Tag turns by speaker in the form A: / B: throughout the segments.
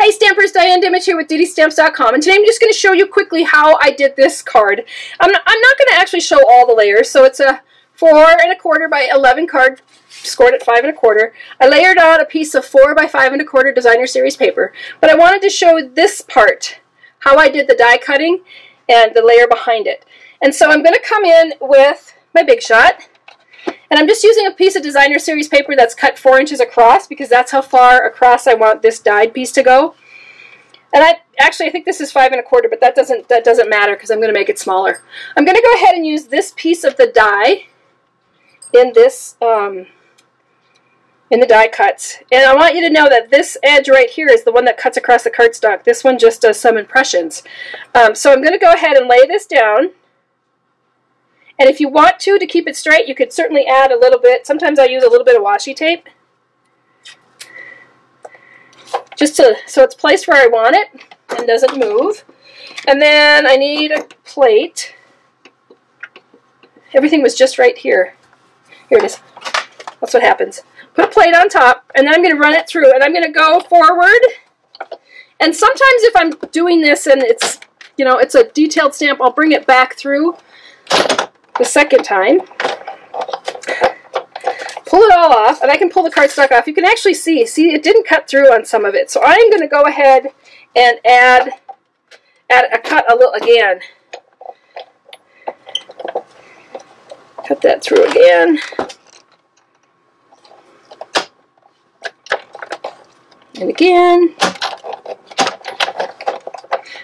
A: Hey Stampers, Diane Dimich here with DiddyStamps.com, and today I'm just going to show you quickly how I did this card. I'm not going to actually show all the layers, so it's a 4 1/4 by 11 card, scored at 5 1/4. I layered on a piece of 4 by 5 1/4 designer series paper, but I wanted to show this part, how I did the die cutting and the layer behind it. And so I'm going to come in with my Big Shot. And I'm just using a piece of designer series paper that's cut 4 inches across because that's how far across I want this dyed piece to go. And I think this is 5 1/4, but that doesn't matter because I'm going to make it smaller. I'm going to go ahead and use this piece of the die in this in the die cuts. And I want you to know that this edge right here is the one that cuts across the cardstock. This one just does some impressions. So I'm going to go ahead and lay this down. And if you want to keep it straight, you could certainly add a little bit. Sometimes I use a little bit of washi tape, just so it's placed where I want it and doesn't move. And then I need a plate. Everything was just right here. Here it is. That's what happens. Put a plate on top, and then I'm going to run it through, and I'm going to go forward. And sometimes if I'm doing this and it's, you know, it's a detailed stamp, I'll bring it back through the second time, pull it all off, and I can pull the cardstock off. You can actually see it didn't cut through on some of it, so I'm going to go ahead and add a cut a little again. Cut that through again, and again.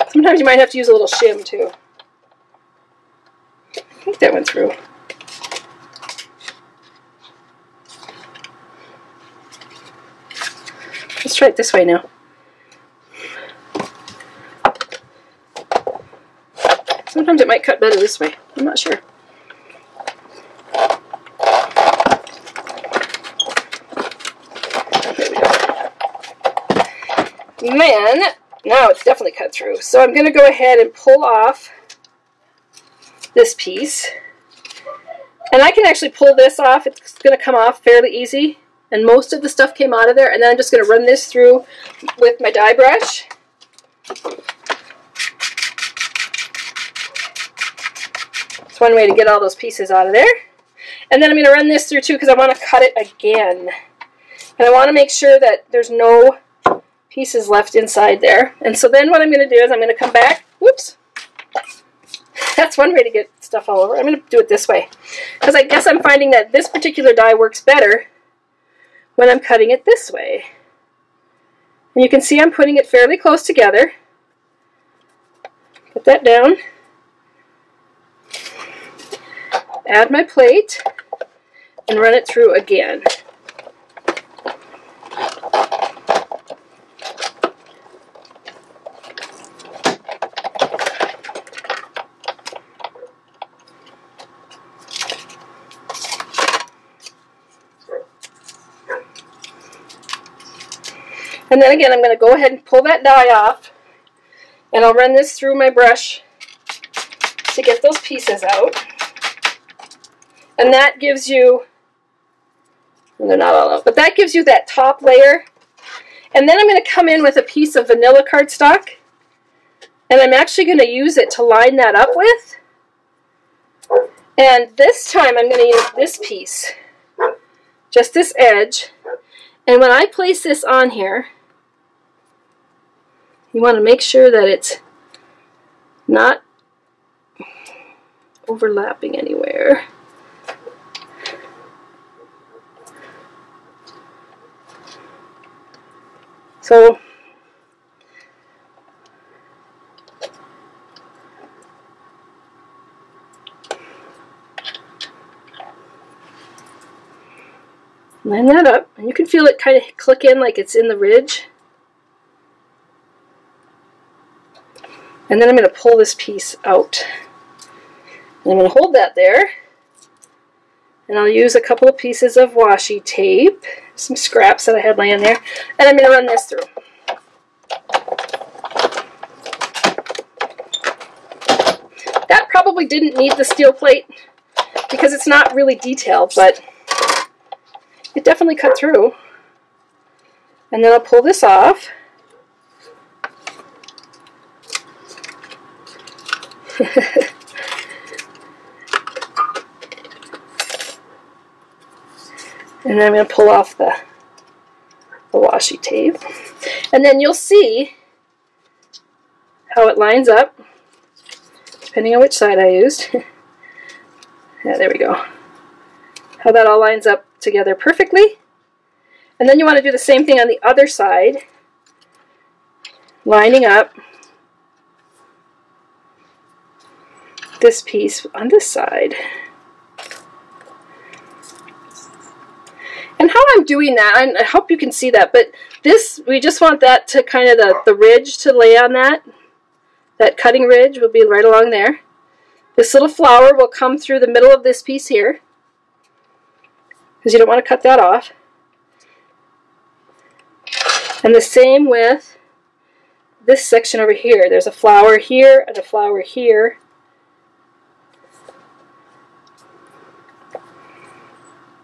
A: Sometimes you might have to use a little shim too. I think that went through. Let's try it this way now. Sometimes it might cut better this way. I'm not sure. There we go. Man, now it's definitely cut through. So I'm going to go ahead and pull off this piece, and I can actually pull this off. It's going to come off fairly easy, and most of the stuff came out of there. And then I'm just going to run this through with my die brush. It's one way to get all those pieces out of there. And then I'm going to run this through too because I want to cut it again, and I want to make sure that there's no pieces left inside there. And so then what I'm going to do is I'm going to come back. Whoops. That's one way to get stuff all over. I'm going to do it this way because I guess I'm finding that this particular die works better when I'm cutting it this way. And you can see I'm putting it fairly close together. Put that down. Add my plate and run it through again. And then again, I'm going to go ahead and pull that die off, and I'll run this through my brush to get those pieces out. And that gives you, well, they're not all out, but that gives you that top layer. And then I'm going to come in with a piece of vanilla cardstock, and I'm actually going to use it to line that up with. And this time I'm going to use this piece, just this edge. And when I place this on here, you want to make sure that it's not overlapping anywhere. So line that up, and you can feel it kind of click in like it's in the ridge. And then I'm going to pull this piece out. And I'm going to hold that there. And I'll use a couple of pieces of washi tape, some scraps that I had laying there, and I'm going to run this through. That probably didn't need the steel plate because it's not really detailed, but it definitely cut through. And then I'll pull this off. And then I'm going to pull off the washi tape. And then you'll see how it lines up, depending on which side I used. Yeah, there we go. How that all lines up together perfectly. And then you want to do the same thing on the other side, lining up this piece on this side. And how I'm doing that, I hope you can see that, but this, we just want that to kind of the ridge to lay on that. That cutting ridge will be right along there. This little flower will come through the middle of this piece here, because you don't want to cut that off. And the same with this section over here. There's a flower here and a flower here.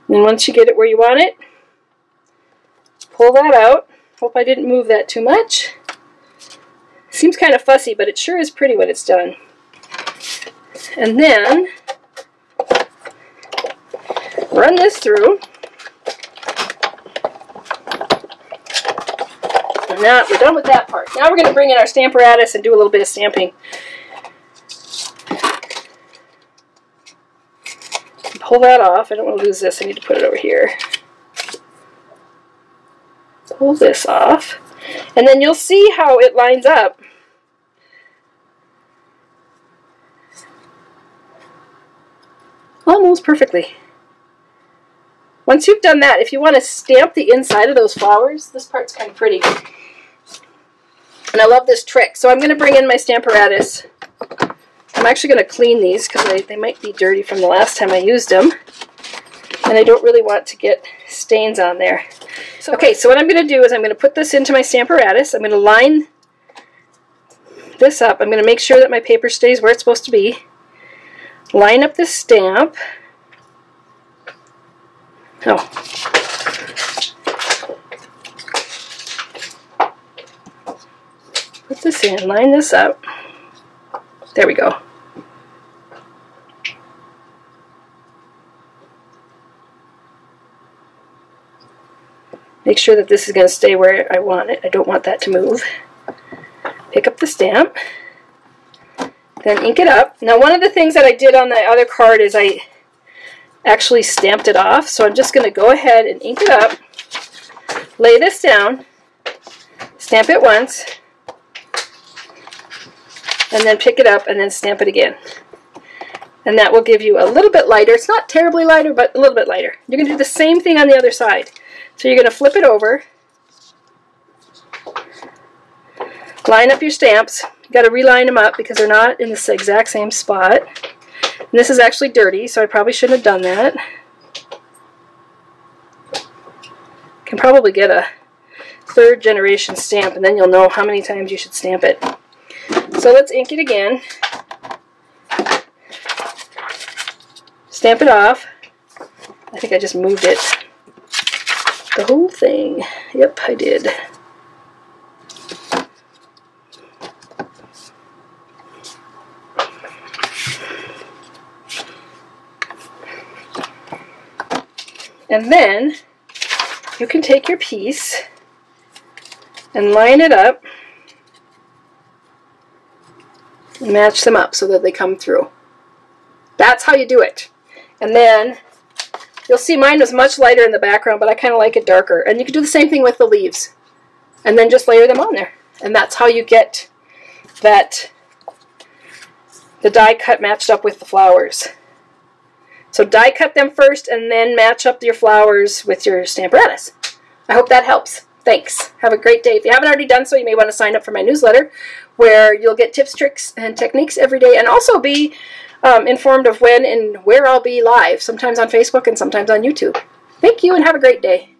A: And once you get it where you want it, pull that out. Hope I didn't move that too much. Seems kind of fussy, but it sure is pretty when it's done. And then run this through. And now we're done with that part. Now we're going to bring in our Stamparatus and do a little bit of stamping. Pull that off. I don't want to lose this. I need to put it over here. Pull this off. And then you'll see how it lines up. Almost perfectly. Once you've done that, if you want to stamp the inside of those flowers, this part's kind of pretty. And I love this trick. So I'm going to bring in my Stamparatus. I'm actually going to clean these because they might be dirty from the last time I used them. And I don't really want to get stains on there. So, okay, so what I'm going to do is I'm going to put this into my Stamparatus. I'm going to line this up. I'm going to make sure that my paper stays where it's supposed to be. Line up the stamp. Oh. Put this in, line this up. There we go. Make sure that this is going to stay where I want it. I don't want that to move. Pick up the stamp. Then ink it up. Now one of the things that I did on the other card is I actually stamped it off. So I'm just going to go ahead and ink it up. Lay this down. Stamp it once. And then pick it up and then stamp it again. And that will give you a little bit lighter. It's not terribly lighter, but a little bit lighter. You're going to do the same thing on the other side. So you're going to flip it over. Line up your stamps. You've got to reline them up because they're not in the exact same spot. And this is actually dirty, so I probably shouldn't have done that. Can probably get a 3rd generation stamp, and then you'll know how many times you should stamp it. So let's ink it again. Stamp it off. I think I just moved it. The whole thing. Yep, I did. And then you can take your piece and line it up and match them up so that they come through. That's how you do it. And then you'll see mine was much lighter in the background, but I kind of like it darker. And you can do the same thing with the leaves. And then just layer them on there. And that's how you get that the die cut matched up with the flowers. So die cut them first and then match up your flowers with your Stamparatus. I hope that helps. Thanks. Have a great day. If you haven't already done so, you may want to sign up for my newsletter where you'll get tips, tricks, and techniques every day, and also be informed of when and where I'll be live, sometimes on Facebook and sometimes on YouTube. Thank you and have a great day.